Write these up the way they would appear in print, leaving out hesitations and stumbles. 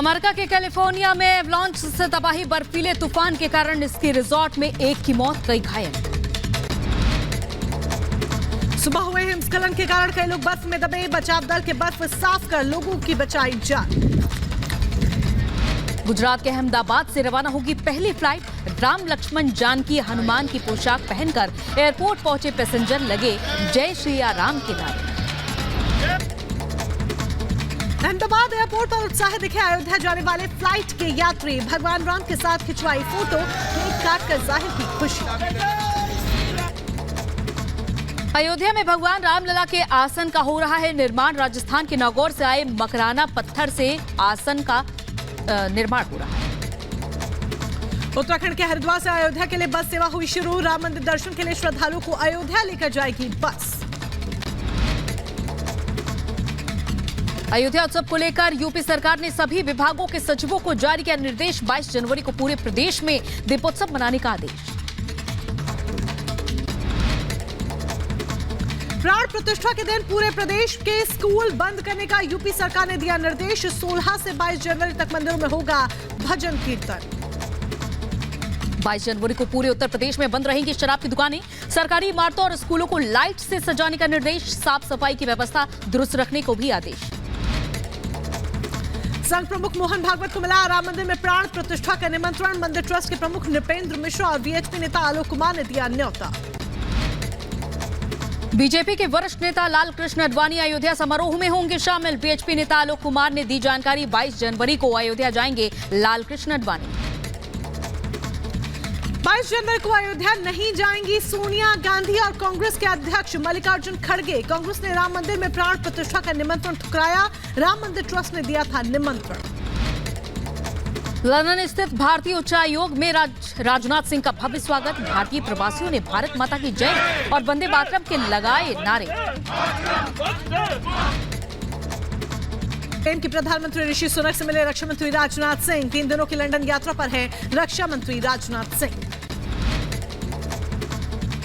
America के California में avalanche से तबाही, बर्फीले तूफान के कारण स्की रिजॉर्ट में एक की मौत, कई घायल। सुबह हुए हिमस्खलन के कारण कई लोग बर्फ में दबे, बचाव दल के बर्फ साफ कर लोगों की बचाई जान। गुजरात के अहमदाबाद से रवाना होगी पहली फ्लाइट। राम लक्ष्मण जानकी हनुमान की पोशाक पहनकर एयरपोर्ट पहुंचे पैसेंजर, लगे जय श्री राम के नारे। अहमदाबाद एयरपोर्ट पर उत्साह दिखे अयोध्या जाने वाले फ्लाइट के यात्री। भगवान राम के साथ खिंचवाई फोटो, केक काटकर जाहिर की खुशी। अयोध्या में भगवान रामलला के आसन का हो रहा है निर्माण। राजस्थान के नागौर से आए मकराना पत्थर से आसन का निर्माण हो रहा है। उत्तराखंड के हरिद्वार से अयोध्या के लिए बस सेवा हुई शुरू। राम मंदिर दर्शन के लिए श्रद्धालुओं को अयोध्या लेकर जाएगी बस। अयोध्या उत्सव को लेकर यूपी सरकार ने सभी विभागों के सचिवों को जारी किया निर्देश। 22 जनवरी को पूरे प्रदेश में दीपोत्सव मनाने का आदेश। प्राण प्रतिष्ठा के दिन पूरे प्रदेश के स्कूल बंद करने का यूपी सरकार ने दिया निर्देश। 16 से 22 जनवरी तक मंदिरों में होगा भजन कीर्तन। 22 जनवरी को पूरे उत्तर प्रदेश में बंद रहेंगी शराब की दुकानें। सरकारी इमारतों और स्कूलों को लाइट से सजाने का निर्देश। साफ सफाई की व्यवस्था दुरुस्त रखने को भी आदेश। संघ प्रमुख मोहन भागवत को मिला राम मंदिर में प्राण प्रतिष्ठा का निमंत्रण। मंदिर ट्रस्ट के प्रमुख नृपेंद्र मिश्रा और वीएचपी नेता आलोक कुमार ने दिया न्योता। बीजेपी के वरिष्ठ नेता लाल कृष्ण आडवाणी अयोध्या समारोह में होंगे शामिल। बीएचपी नेता आलोक कुमार ने दी जानकारी। 22 जनवरी को अयोध्या जाएंगे लाल कृष्ण आडवाणी। 22 जनवरी को अयोध्या नहीं जाएंगी सोनिया गांधी और कांग्रेस के अध्यक्ष मल्लिकार्जुन खड़गे। कांग्रेस ने राम मंदिर में प्राण प्रतिष्ठा का निमंत्रण ठुकराया। राम मंदिर ट्रस्ट ने दिया था निमंत्रण। लंदन स्थित भारतीय उच्चायोग में राजनाथ सिंह का भव्य स्वागत। भारतीय प्रवासियों ने भारत माता की जय और वंदे मातरम के लगाए नारे। की प्रधानमंत्री ऋषि सुनक से मिले रक्षा मंत्री राजनाथ सिंह। 3 दिनों की लंदन यात्रा पर हैं रक्षा मंत्री राजनाथ सिंह।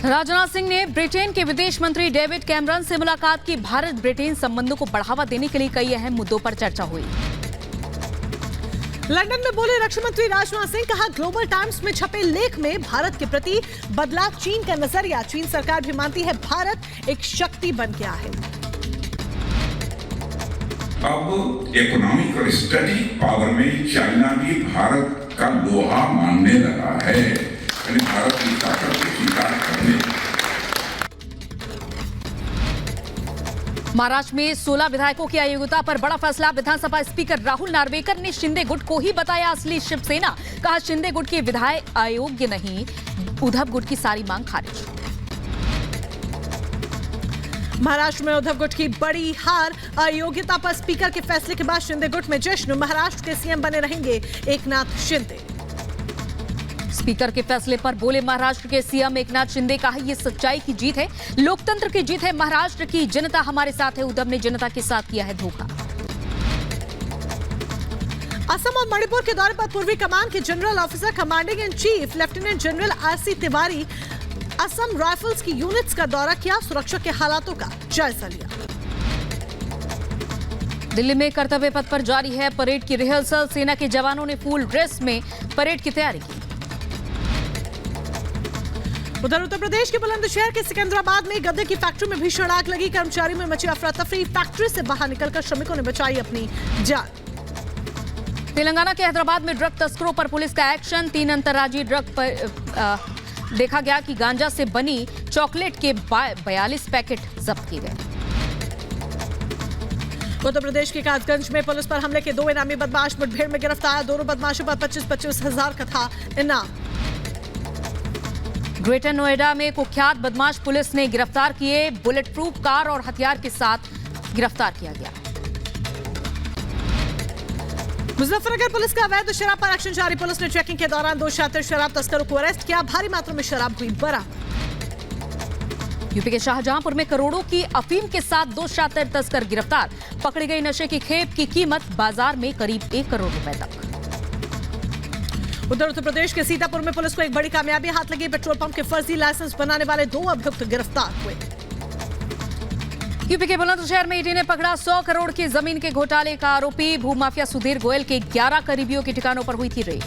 राजनाथ सिंह ने ब्रिटेन के विदेश मंत्री डेविड कैमरन से मुलाकात की। भारत ब्रिटेन संबंधों को बढ़ावा देने के लिए कई अहम मुद्दों पर चर्चा हुई। लंदन में बोले रक्षा मंत्री राजनाथ सिंह, कहा ग्लोबल टाइम्स में छपे लेख में भारत के प्रति बदला चीन का नजरिया। चीन सरकार भी मानती है भारत एक शक्ति बन गया है। अब इकोनॉमिक और स्ट्रेटेजिक पावर में चाइना भी भारत का लोहा मानने लगा है। भारत की ताकत को स्वीकार करने। महाराष्ट्र में 16 विधायकों की अयोग्यता पर बड़ा फैसला। विधानसभा स्पीकर राहुल नार्वेकर ने शिंदे गुट को ही बताया असली शिवसेना। कहा शिंदे गुट के विधायक अयोग्य नहीं, उद्धव गुट की सारी मांग खारिज। महाराष्ट्र में उद्धव गुट की बड़ी हार। अयोग्यता पर स्पीकर के फैसले के बाद शिंदे गुट में जश्न। महाराष्ट्र के सीएम बने रहेंगे एकनाथ शिंदे। स्पीकर के फैसले पर बोले महाराष्ट्र के सीएम एकनाथ शिंदे। कहा यह सच्चाई की जीत है, लोकतंत्र की जीत है। महाराष्ट्र की जनता हमारे साथ है। उद्धव ने जनता के साथ किया है धोखा। असम और मणिपुर के दौरे पर पूर्वी कमान के general officer commanding in chief lieutenant general RC Tiwari Assam rifles की यूनिट्स का दौरा किया। सुरक्षा के हालातों का जायजा लिया। दिल्ली में कर्तव्य पथ पर जारी है परेड की रिहर्सल। सेना के जवानों ने फुल ड्रेस में परेड की तैयारी की। उधर उत्तर प्रदेश के बुलंदशहर के सिकंदराबाद में गद्दे की फैक्ट्री में भीषण आग लगी। कर्मचारियों में मची अफरा तफरी। फैक्ट्री से बाहर निकलकर श्रमिकों ने बचाई अपनी जान। तेलंगाना के हैदराबाद में ड्रग तस्करों पर पुलिस का एक्शन। 3 अंतर्राज्यीय ड्रग पर देखा गया कि गांजा से बनी चॉकलेट के 42 पैकेट जब्त किए गए। उत्तर प्रदेश के कासगंज में पुलिस पर हमले के 2 इनामी बदमाश मुठभेड़ में गिरफ्तार। दोनों बदमाशों पर 25-25 हजार का था इनाम। ग्रेटर नोएडा में कुख्यात बदमाश पुलिस ने गिरफ्तार किए। बुलेट प्रूफ कार और हथियार के साथ गिरफ्तार किया गया। मुजफ्फरनगर पुलिस का अवैध शराब पर एक्शन जारी। पुलिस ने चेकिंग के दौरान 2 शातिर शराब तस्करों को अरेस्ट किया। भारी मात्रा में शराब हुई बरामद। यूपी के शाहजहांपुर में करोड़ों की अफीम के साथ 2 शातिर तस्कर गिरफ्तार। पकड़ी गई नशे की खेप की कीमत बाजार में करीब 1 करोड़ रुपए तक। उधर उत्तर प्रदेश के सीतापुर में पुलिस को एक बड़ी कामयाबी हाथ लगी। पेट्रोल पंप के फर्जी लाइसेंस बनाने वाले 2 अभियुक्त गिरफ्तार हुए। यूपी के बुलंदशहर में ईडी ने पकड़ा 100 करोड़ की जमीन के घोटाले का आरोपी। भूमाफिया सुधीर गोयल के 11 करीबियों के ठिकानों पर हुई थी रेड।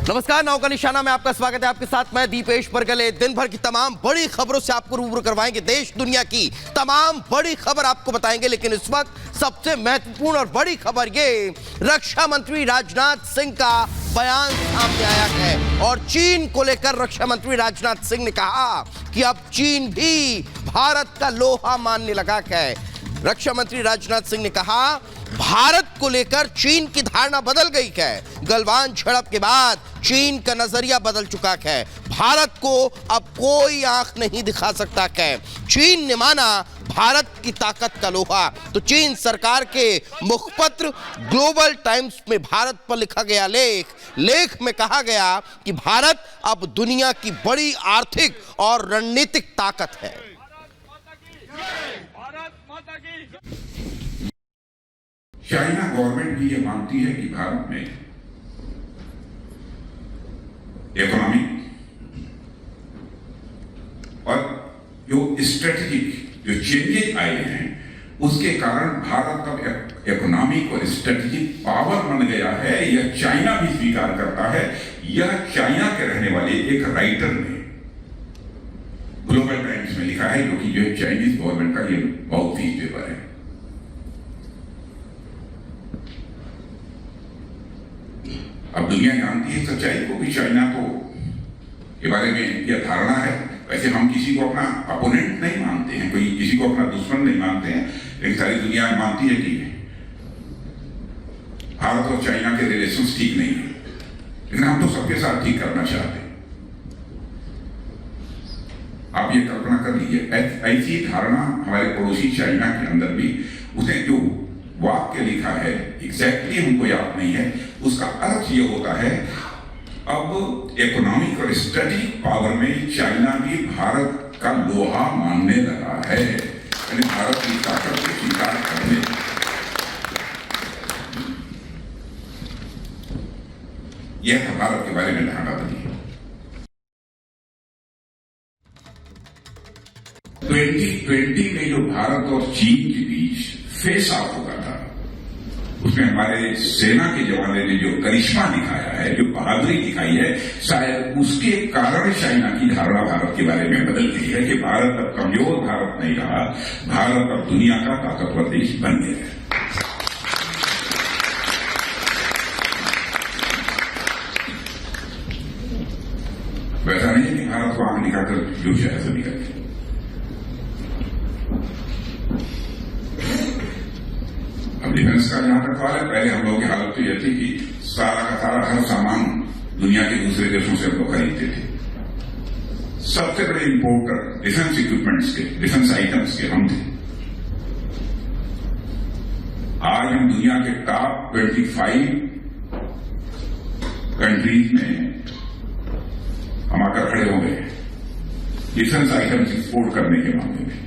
नमस्कार, नाव का निशाना में आपका स्वागत है। आपके साथ मैं दीपेश परगले। दिन भर की तमाम बड़ी खबरों से आपको रूबरू करवाएंगे। देश दुनिया की तमाम बड़ी खबर आपको बताएंगे, लेकिन इस वक्त सबसे महत्वपूर्ण और बड़ी खबर ये रक्षा मंत्री राजनाथ सिंह का बयान सामने आया है। और चीन को लेकर रक्षा मंत्री राजनाथ सिंह ने कहा कि अब चीन भी भारत का लोहा मानने लगा है। रक्षा मंत्री राजनाथ सिंह ने कहा भारत को लेकर चीन की धारणा बदल गई है। गलवान झड़प के बाद चीन का नजरिया बदल चुका है। भारत को अब कोई आंख नहीं दिखा सकता है। चीन ने माना भारत की ताकत का लोहा। तो चीन सरकार के मुखपत्र ग्लोबल टाइम्स में भारत पर लिखा गया लेख में कहा गया कि भारत अब दुनिया की बड़ी आर्थिक और रणनीतिक ताकत है। चाइना गवर्नमेंट भी ये मानती है कि भारत में इकोनॉमिक और जो स्ट्रेटेजिक जो चेंजेस आए हैं उसके कारण भारत अब इकोनॉमिक और स्ट्रेटेजिक पावर बन गया है। यह चाइना भी स्वीकार करता है। यह चाइना के रहने वाले एक राइटर ने ग्लोबल टाइम्स में लिखा है, जो कि जो चाइनीज गवर्नमेंट का ये बहुत ही पेपर है। अब दुनिया जानती है सच्चाई को कि चाइना को के बारे में यह धारणा है। वैसे हम किसी को अपना अपोनेंट नहीं मानते हैं, कोई किसी को अपना दुश्मन नहीं मानते हैं, लेकिन सारी दुनिया मानती है कि भारत और चाइना के रिलेशंस ठीक नहीं है, लेकिन हम तो सबके साथ ठीक करना चाहते हैं। आप ये कल्पना कर लीजिए, ऐसी धारणा हमारे पड़ोसी चाइना के अंदर भी, उसने जो वाक्य लिखा है एग्जैक्टली हमको याद नहीं है, उसका अर्थ ये होता है अब इकोनॉमिक और स्ट्रेटेजिक पावर में चाइना भी भारत का लोहा मानने लगा है, यानी भारत की ताकत को स्वीकार करने। यह भारत के बारे में धारणा बनी है। 2020 में जो भारत और चीन के बीच फेस ऑफ होगा था, उसमें हमारे सेना के जवानों ने जो करिश्मा दिखाया है, जो बहादुरी दिखाई है, शायद उसके कारण चाइना की धारणा भारत के बारे में बदल गई है कि भारत अब कमजोर भारत नहीं रहा, भारत अब दुनिया का ताकतवर देश बन गया है। वैसा नहीं है कि भारत को आंख दिखाकर जो चाहे ऐसा निकल। डिफेंस का जहां तक सवाल है, पहले हम लोगों की हालत तो यह थी कि सारा का सारा हर सामान दुनिया के दूसरे देशों से हम लोग खरीदते थे। सबसे बड़े इंपोर्टर डिफेंस इक्विपमेंट्स के, डिफेंस आइटम्स के हम थे। आज हम दुनिया के टॉप 25 कंट्रीज में हम आकर खड़े हो गए डिफेंस आइटम्स एक्सपोर्ट करने के मामले में।